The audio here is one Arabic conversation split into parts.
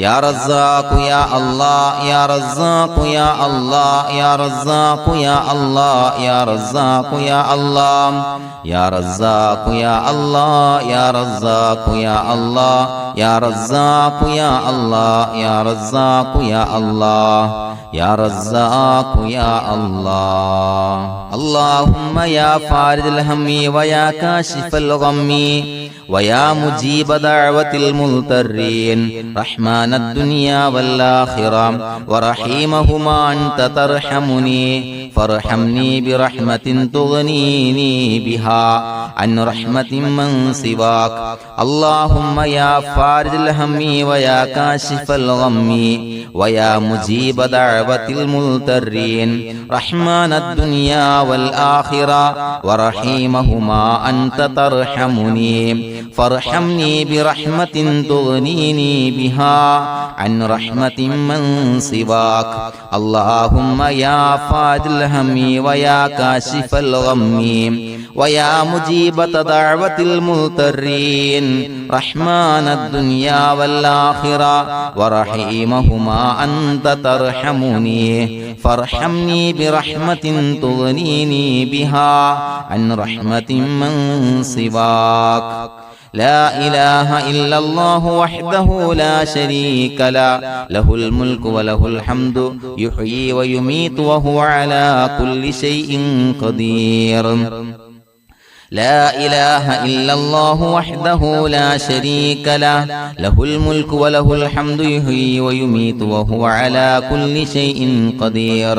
يا رزاق يا الله يا رزاق يا الله يا رزاق يا الله يا رزاق يا الله يا رزاق يا الله يا رزاق يا الله يا رزاق يا الله يا رزاق يا الله يا رزاق يا الله اللهم يا فارج الهم ويا كاشف الغم ويا مجيب دعوة المضطرين رحمن الدنيا والآخرة ورحيمهما أنت ترحمني فارحمني برحمة تغنيني بها عن رحمة من سواك اللهم يا فارج الهم ويا كاشف الغم ويا مجيب دعوة المضطرين رحمن الدنيا والآخرة ورحيمهما أنت ترحمني فارحمني برحمة تغنيني بها عن رحمة من سواك اللهم يا فارج الهم ويا كاشف الغم ويا مجيب دعوة المضطرين رحمن الدنيا والآخرة ورحيمهما أنت ترحمني فارحمني برحمة تغنيني بها عن رحمة من سواك لا إله إلا الله وحده لا شريك له له الملك وله الحمد يحيي ويميت وهو على كل شيء قدير لا إله إلا الله وحده لا شريك له له الملك وله الحمد يحيي ويميت وهو على كل شيء قدير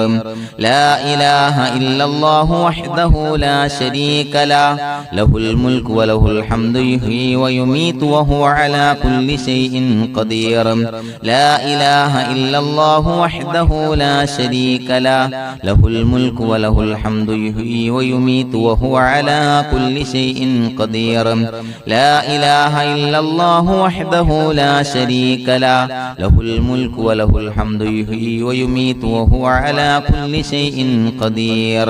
لا إله إلا الله وحده لا شريك له له الملك وله الحمد يحيي ويميت وهو على كل شيء قدير لا إله إلا الله وحده لا شريك له له الملك وله الحمد يحيي ويميت وهو على كل شيء قدير لا إله إلا الله وحده لا شريك له له الملك وله الحمد يحيي ويميت وهو على كل شيء قدير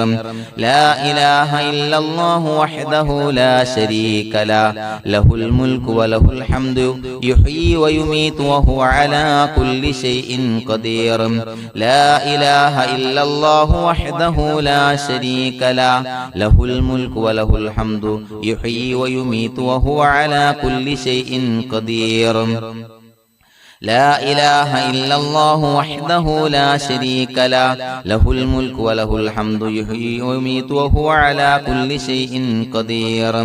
لا إله إلا الله وحده لا شريك له له الملك وله الحمد يحيي ويميت وهو على كل شيء قدير لا إله إلا الله وحده لا شريك له له الملك وله الحمد يحيي ويميت وهو على كل شيء قدير لا إله إلا الله وحده لا شريك له له الملك وله الحمد يحيي ويميت وهو على كل شيء قدير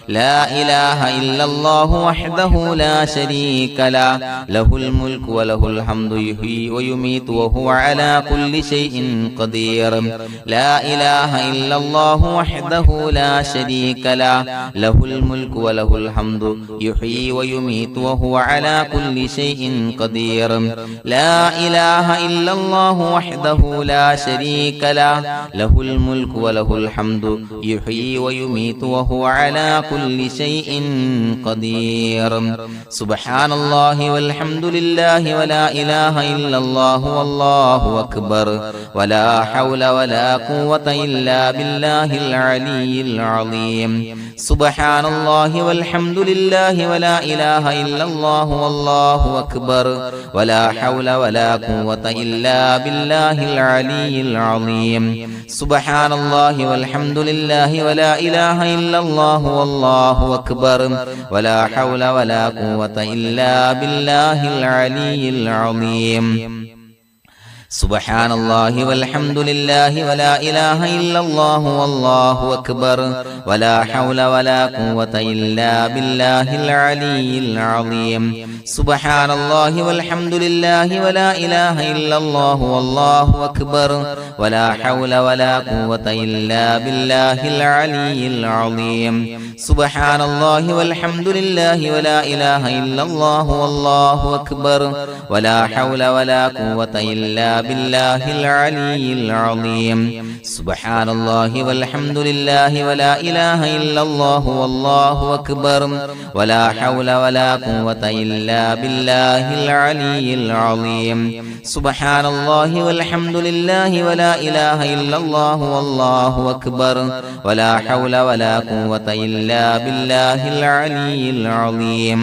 لا إله إلا الله وحده لا شريك له له الملك وله الحمد يحيي ويميت وهو على كل شيء قدير لا إله إلا الله وحده لا شريك له له الملك وله الحمد يحيي ويميت وهو على كل شيء قدير لا إله إلا الله وحده لا شريك له له الملك وله الحمد يحيي ويميت وهو على كل شيء قدير سبحان الله والحمد لله ولا إله إلا الله والله أكبر ولا حول ولا قوة إلا بالله العلي العظيم سبحان الله والحمد لله ولا إله إلا الله والله أكبر ولا حول ولا قوة إلا بالله العلي العظيم سبحان الله والحمد لله ولا إله إلا الله والله أكبر ولا حول ولا قوة إلا بالله العلي العظيم سبحان الله والحمد لله ولا إله إلا الله والله أكبر ولا حول ولا قوة إلا بالله العلي العظيم سبحان الله والحمد لله ولا إله إلا الله والله أكبر ولا حول ولا قوة إلا بالله العلي العظيم سبحان الله والحمد لله ولا إله إلا الله والله أكبر ولا حول ولا قوة إلا بالله العلي العظيم سبحان الله والحمد لله ولا إله إلا الله والله أكبر ولا حول ولا قوة إلا بالله العلي العظيم سبحان الله والحمد لله ولا إله إلا الله والله أكبر ولا حول ولا قوة إلا بالله العلي العظيم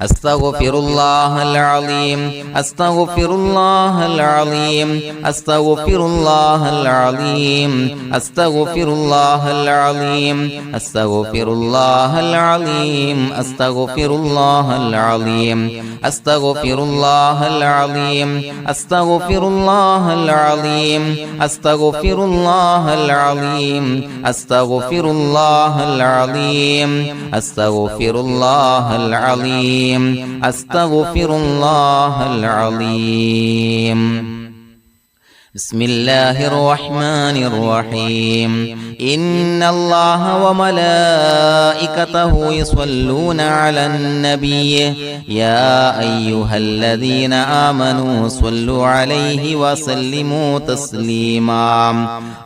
أستغفر الله العظيم أستغفر الله العظيم أستغفر الله العظيم أستغفر الله العظيم أستغفر الله العظيم أستغفر الله العظيم أستغفر الله العظيم أستغفر الله العظيم أستغفر الله العظيم أستغفر الله العظيم أستغفر الله العظيم أستغفر الله العظيم بسم الله الرحمن الرحيم إن الله وملائكته يصلون على النبي يا أيها الذين آمنوا صلوا عليه وسلموا تسليما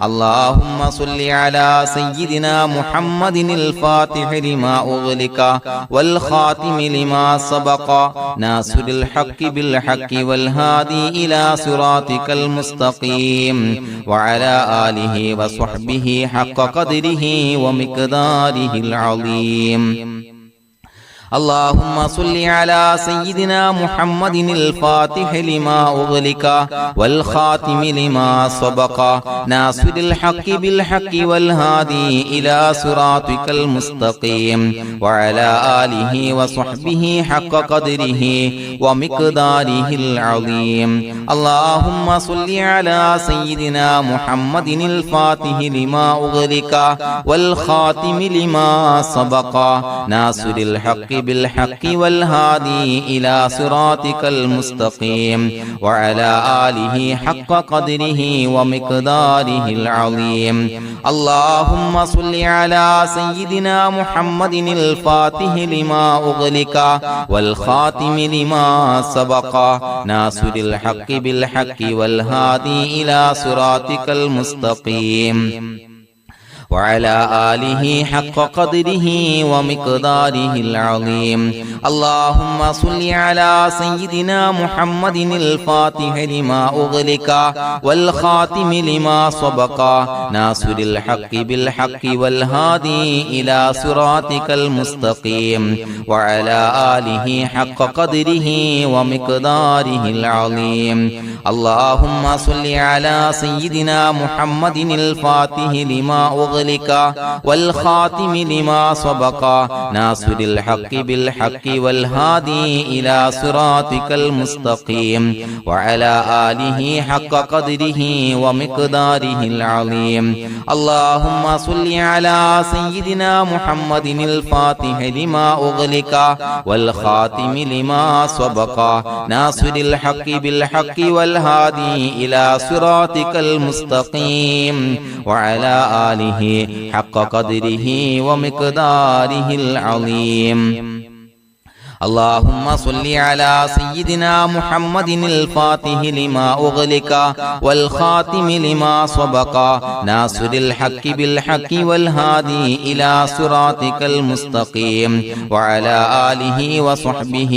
اللهم صل على سيدنا محمد الفاتح لما أغلق والخاتم لما سبق ناصر الحق بالحق والهادي إلى صراطك المستقيم وعلى آله وصحبه حق قدره ومقداره العظيم اللهم صل على سيدنا محمد الفاتح لما أغلق والخاتم لما سبق ناصر الحق بالحق والهادي إلى صراطك المستقيم وعلى آله وصحبه حق قدره ومقداره العظيم اللهم صل على سيدنا محمد الفاتح لما أغلق والخاتم لما سبق ناصر الحق بالحق والهادي إلى صراطك المستقيم وعلى آله حق قدره ومقداره العظيم اللهم صل على سيدنا محمد الفاتح لما أغلق والخاتم لما سبق ناصر الحق بالحق والهادي إلى صراطك المستقيم وعلى آله حق قدره ومقداره العظيم اللهم صل على سيدنا محمد الفاتح لما أغلق والخاتم لما سبق ناصر الحق بالحق والهادي إلى صراطك المستقيم وعلى آله حق قدره ومقداره العظيم اللهم صل على سيدنا محمد الفاتح لما أغلق والخاتم لما سبق ناصر الحق بالحق والهادي إلى صراطك المستقيم وعلى آله حق قدره ومقداره العظيم اللهم صل على سيدنا محمد الفاتح لما أغلق والخاتم لما سبق ناصر الحق بالحق والهادي إلى صراطك المستقيم وعلى آله حق قدره ومقداره العظيم اللهم صل على سيدنا محمد الفاتح لما أغلق والخاتم لما سبق ناصر الحق بالحق والهادي إلى صراطك المستقيم وعلى آله وصحبه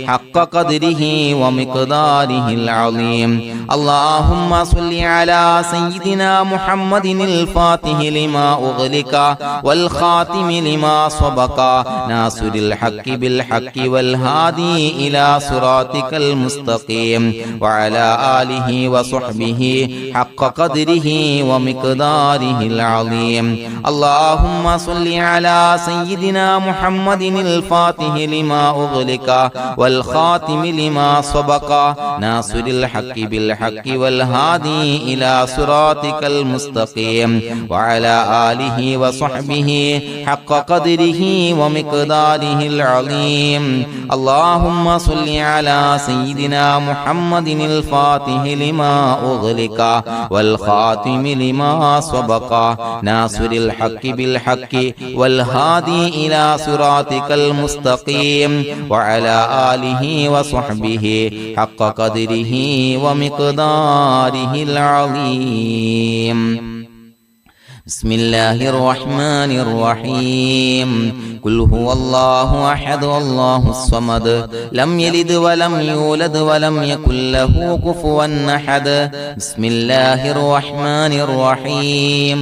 حق قدره ومقداره العظيم اللهم صل على سيدنا محمد الفاتح لما أغلق والخاتم لما سبق ناصر الحق بالحق والهادي إلى صراطك المستقيم وعلى آله وصحبه حق قدره ومقداره العظيم اللهم صل على سيدنا محمد الفاتح لما أغلق والخاتم لما سبق ناصر الحق بالحق والهادي إلى صراطك المستقيم وعلى آله وصحبه حق قدره ومقداره العظيم اللهم صل على سيدنا محمد الفاتح لما أغلق والخاتم لما سبق ناصر الحق بالحق والهادي إلى صراطك المستقيم وعلى آله وصحبه حق قدره ومقداره العظيم بسم الله الرحمن الرحيم قل هو الله أحد الله الصمد لم يلد ولم يولد ولم يكن له كفوا أحد بسم الله الرحمن الرحيم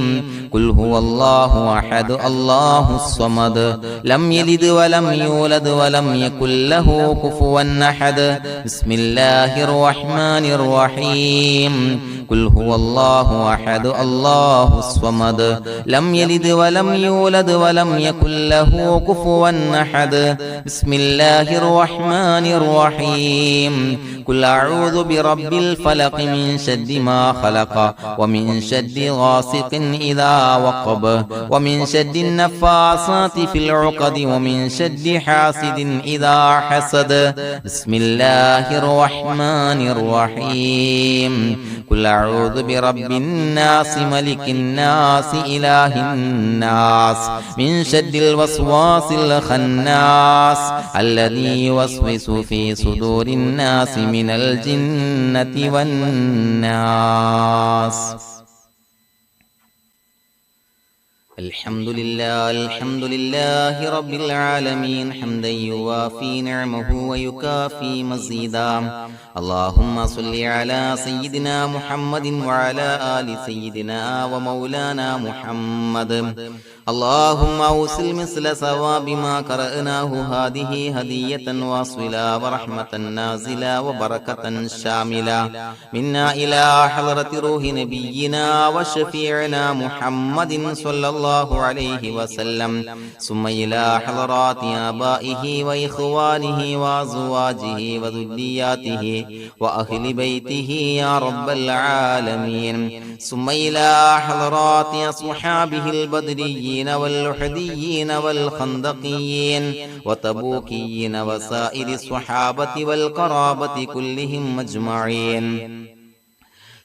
قل هو الله أحد الله الصمد لم يلد ولم يولد ولم يكن له كفوا أحد بسم الله الرحمن الرحيم قل هو الله أحد الله الصمد لم يلد ولم يولد ولم يكن له كفوا أحد بسم الله الرحمن الرحيم قل أعوذ برب الفلق من شر ما خلق ومن شر غاسق إذا وقب ومن شر النفاثات في العقد ومن شر حاسد إذا حسد بسم الله الرحمن الرحيم قل أعوذ برب الناس ملك الناس إله الناس من شر الوسواس الخناس الذي يوسوس في صدور الناس من الجنة والناس الحمد لله رب العالمين حمدا يوافي نعمه ويكافي مزيدا اللهم صل على سيدنا محمد وعلى آل سيدنا ومولانا محمد اللهم أوصل مثل ثواب ما قرأناه هذه هدية واصلة ورحمة نازلة وبركة شاملة منا إلى حضرة روح نبينا وشفيعنا محمد صلى الله عليه وسلم ثم إلى حضرات آبائه وإخوانه وأزواجه وذرياته وأهل بيته يا رب العالمين ثم إلى حضرات أصحابه البدريين والأحديين والخندقيين وتبوكيين وسائر الصحابة والقرابة كلهم أجمعين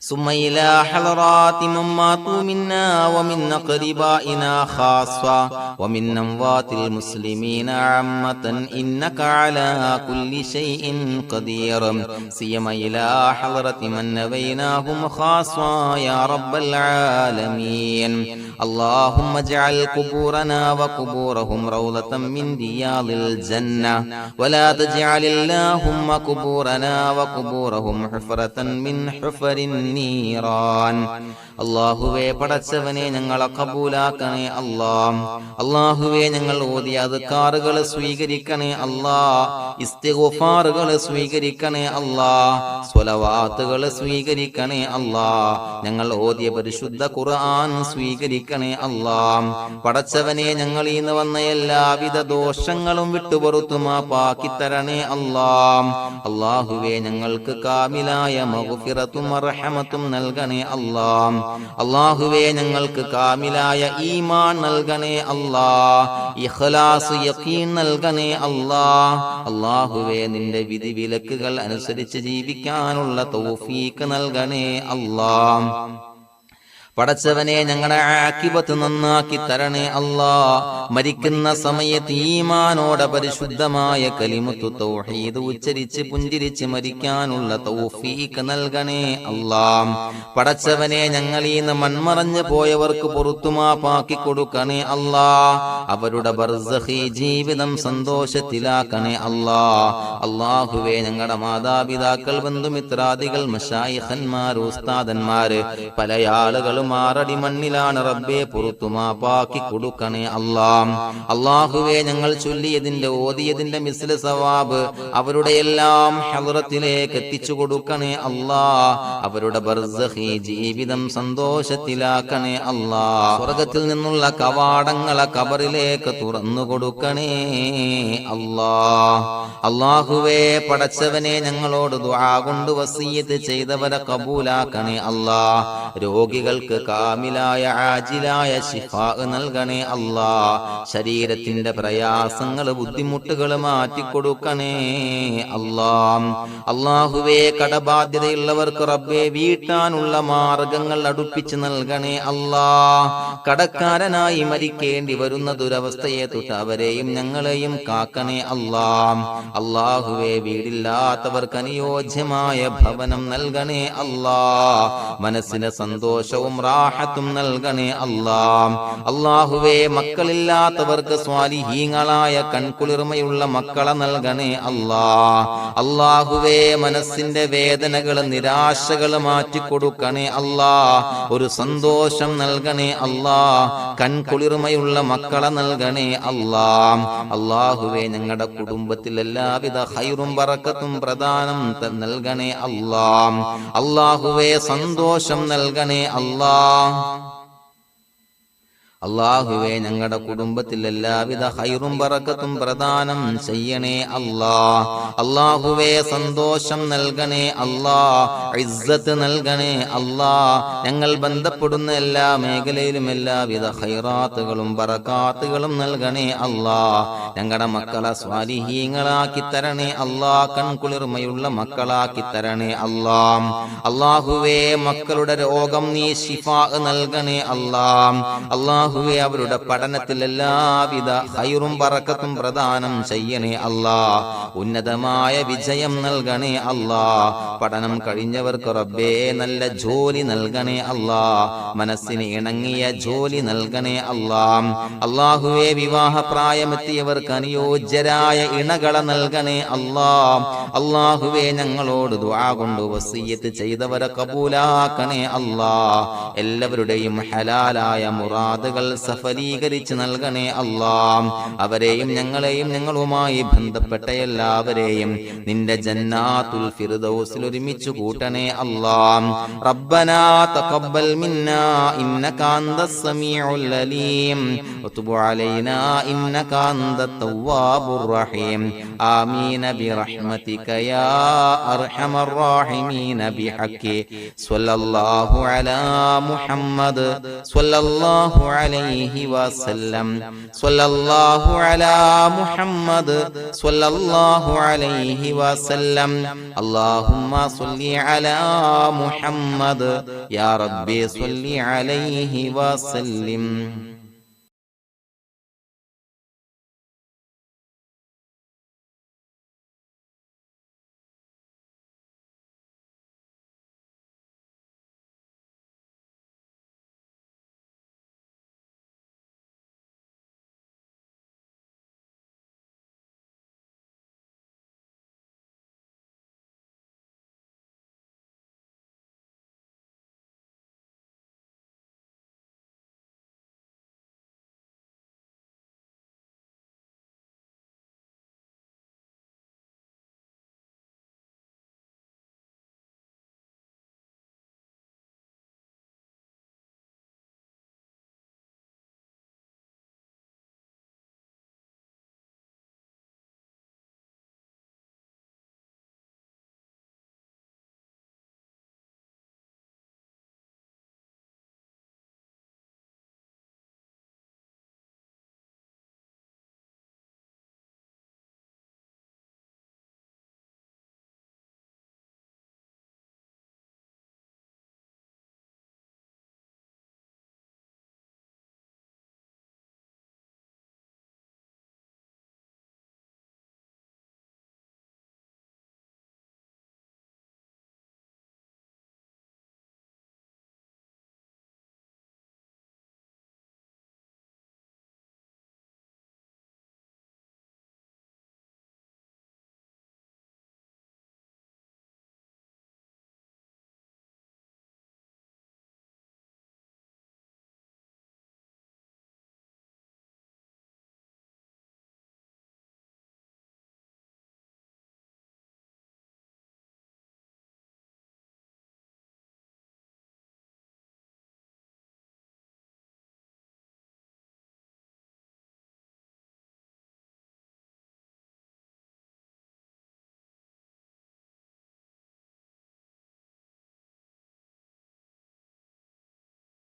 ثم إلى حضرات من ماتوا منا ومن أقربائنا خاصة ومن أموات المسلمين عامة إنك على كل شيء قدير سيما إلى حضرة من نبيناهم خاصة يا رب العالمين اللهم اجعل قبورنا وقبورهم روضة من رياض الجنة ولا تجعل اللهم قبورنا وقبورهم حفرة من حفر النيران അല്ലാഹുവേ പടച്ചവനെ ഞങ്ങളെ കബൂലാക്കണേ അല്ലാഹ് അല്ലാഹുവേ ഞങ്ങൾ ഓതിയ അദ്കാറുകൾ സ്വീകരിക്കണേ അല്ലാഹ് ഇസ്തിഗ്ഫാറുകൾ സ്വീകരിക്കണേ അല്ലാഹ് സ്വലവാത്തുകൾ സ്വീകരിക്കണേ അല്ലാഹ് ഞങ്ങൾ ഓതിയ പരിശുദ്ധ ഖുർആൻ സ്വീകരിക്കണേ അല്ലാഹ് പടച്ചവനെ ഞങ്ങളിൽ നിന്ന് വന്ന എല്ലാവിധ ദോഷങ്ങളും വിട്ടുപുറത്തു മാപ്പാക്കി തരണേ അല്ലാഹ് അല്ലാഹുവേ ഞങ്ങൾക്ക് കാമിലായ മഗ്ഫിറത്തും റഹ്മത്തും നൽകണേ അല്ലാഹ് അല്ലാഹുവേ ഞങ്ങൾക്ക് കാമിലായ ഈമാൻ നൽകണേ അല്ലാഹ് ഇഖ്ലാസ് യഖീൻ നൽകണേ അല്ലാഹ് അല്ലാഹുവേ നിന്റെ വിധി വിലക്കുകൾ അനുസരിച്ച് ജീവിക്കാനുള്ള തൗഫീഖ് നൽകണേ അല്ലാഹ് പടച്ചവനെ ഞങ്ങളുടെ ആഖിബത്ത് നന്നാക്കി തരണേ അല്ലാഹ് മരിക്കുന്ന സമയത്ത് ഈമാനോടെ പരിശുദ്ധമായ കലിമത്തു തൗഹീദ് ഉച്ചരിച്ച് പുഞ്ചിരിച്ച് മരിക്കാനുള്ള തൗഫീഖ് നൽകണേ അല്ലാഹ് പടച്ചവനെ ഞങ്ങളിൽ നിന്ന് മൺമറഞ്ഞു പോയവർക്ക് പുറത്തുമാപ്പാക്കി കൊടുക്കണേ അല്ലാഹ് അവരുടെ ബർസഖി ജീവിതം സന്തോഷത്തിലാക്കണേ അല്ലാഹ് അല്ലാഹുവേ ഞങ്ങളുടെ മാതാപിതാക്കൾ ബന്ധുമിത്രാദികൾ മശായിഖന്മാർ ഉസ്താദന്മാര് പല ആളുകളും മാറടി മണ്ണിലാണ് റബ്ബേ പുറത്തുമാപ്പാക്കി കൊടുക്കണേ അല്ലാഹ് അല്ലാഹുവേ ഞങ്ങൾ ചൊല്ലിയതിന്റെ ഓതിയതിന്റെ മിസ്ല സവാബ് അവരുടെ എല്ലാം ഹളറത്തിലേക്ക് എത്തിച്ചു കൊടുക്കണേ അല്ലാഹ് അവരുടെ ബർസഖി ജീവിതം സന്തോഷത്തിലാക്കണേ അല്ലാഹ് സ്വർഗ്ഗത്തിൽ നിന്നുള്ള കവാടങ്ങളെ ഖബറിലേക്ക് തുറന്നു കൊടുക്കണേ അല്ലാഹ് അല്ലാഹുവേ പടച്ചവനെ ഞങ്ങളോട് ദുആ കൊണ്ട് വസിയത്ത് ചെയ്തവരെ കബൂലാക്കണേ അല്ലാഹ് രോഗികൾക്ക് കാമിലായ ആജിലായ ശിഫാ നൽകണേ അല്ലാഹ് ശരീരത്തിന്റെ പ്രയാസങ്ങൾ ബുദ്ധിമുട്ടുകൾ മാറ്റിക്കൊടുക്കണേ അല്ലാഹ് അല്ലാഹുവേ കടബാധ്യതയുള്ളവർക്ക് റബ്ബേ വീട്ടാനുള്ള മാർഗങ്ങൾ അടുപ്പിച്ച് നൽകണേ അല്ലാഹ് കടക്കാരനായി മരിക്കേണ്ടി വരുന്ന ദുരവസ്ഥയെ തൊട്ട് അവരെയും ഞങ്ങളെയും കാക്കണേ അല്ലാഹ് അല്ലാഹുവേ വീടില്ലാത്തവർക്ക് അനുയോജ്യമായ ഭവനം നൽകണേ അല്ലാഹ് മനസ്സിന് സന്തോഷവും റാഹത്തും നൽകണേ അല്ലാ. അല്ലാഹുവേ മക്കളില്ലാത്തവർക്ക് സ്വാലിഹീങ്ങളായ കൺകുളിർമയുള്ള മക്കളെ നൽകണേ അല്ലാ. അല്ലാഹുവേ മനസ്സിന്റെ വേദനകൾ നിരാശകൾ മാറ്റിക്കൊടുക്കണേ അല്ലാ. ഒരു സന്തോഷം നൽകണേ അല്ലാ. കൺകുളിർമയുള്ള മക്കളെ നൽകണേ അല്ലാ. അല്ലാഹുവേ ഞങ്ങളുടെ കുടുംബത്തിൽ എല്ലാവിധ ഖൈറും ബറക്കത്തും പ്രദാനം നൽകണേ അല്ലാ. അല്ലാഹുവേ സന്തോഷം നൽകണേ അല്ലാ. അല്ലാഹുവേ ഞങ്ങളുടെ കുടുംബത്തിൽ എല്ലാവിധ ഖൈറും ബറക്കത്തും പ്രദാനം ചെയ്യണേ അല്ലാ. അല്ലാഹുവേ സന്തോഷം നൽകണേ അല്ലാ. ഇസ്സത്ത് നൽകണേ അല്ലാ. ഞങ്ങൾ ബന്ധപ്പെടുന്ന എല്ലാ മേഖലയിലും എല്ലാവിധ ഖൈറാത്തുകളും ബറകാത്തുകളും നൽകണേ അല്ലാ. ഞങ്ങളുടെ മക്കളെ സ്വാലിഹീങ്ങളാക്കി തരണേ അല്ലാ. കൺകുളിർമയുള്ള മക്കളാക്കി തരണേ അല്ലാ. അല്ലാഹുവേ മക്കളുടെ രോഗം നീ ശിഫാ നൽകണേ അല്ലാ. അല്ലാഹുവേ അവരുടെ പഠനത്തിൽ എല്ലാവിധ ഖൈറും ബറക്കത്തും പ്രദാനം ചെയ്യണേ അല്ലാ. ഉന്നതമായ വിജയം നൽകണേ അല്ലാ. പഠനം കഴിഞ്ഞവർക്ക് റബ്ബേ നല്ല ജോലി നൽകണേ അല്ലാ. മനസ്സിന് ഇണങ്ങിയ ജോലി നൽകണേ അല്ലാ. അല്ലാഹുവേ വിവാഹ പ്രായമെത്തിയവർക്ക് അനുയോജ്യരായ ഇണകളെ നൽകണേ അല്ലാ. അല്ലാഹുവേ ഞങ്ങളോട് ദുആ കൊണ്ട് വസിയ്യത്ത് ചെയ്തവരെ കബൂലാക്കണേ അല്ലാ. എല്ലാവരുടെയും ഹലാലായ മുറാദുകൾ സഫലീകരിച്ച് നൽകണേ അല്ലാ. അവരെയും ഞങ്ങളെയും ഞങ്ങളുമായി ബന്ധപ്പെട്ട എല്ലാവരെയും നിന്റെ ജന്നാത്തുൽ ഫിർദൗസിൽ ഒരുമിച്ച് കൂട്ടണേ അല്ലാ. റബ്ബനാ തഖബ്ബൽ മിന്നാ ഇന്നക അന്തസ് സമീഉൽ അലീം വതുബ് അലൈനാ ഇന്നക അന്തത് തവ്വാബുർ റഹീം. ആമീൻ ബിറഹ്മതിക യാ അർഹമർ റഹീമീൻ ബിഹഖി സ്വല്ലല്ലാഹു അലാ മുഹമ്മദ് സ്വല്ലല്ലാഹു അലൈഹി വസല്ലം. സ്വല്ലല്ലാഹു അലാ മുഹമ്മദ് സ്വല്ലല്ലാഹു അലൈഹി വസല്ലം. അല്ലാഹുമ്മ സ്വല്ലി അലാ മുഹമ്മദ് യാ റബ്ബി സ്വല്ലി അലൈഹി വസല്ലം.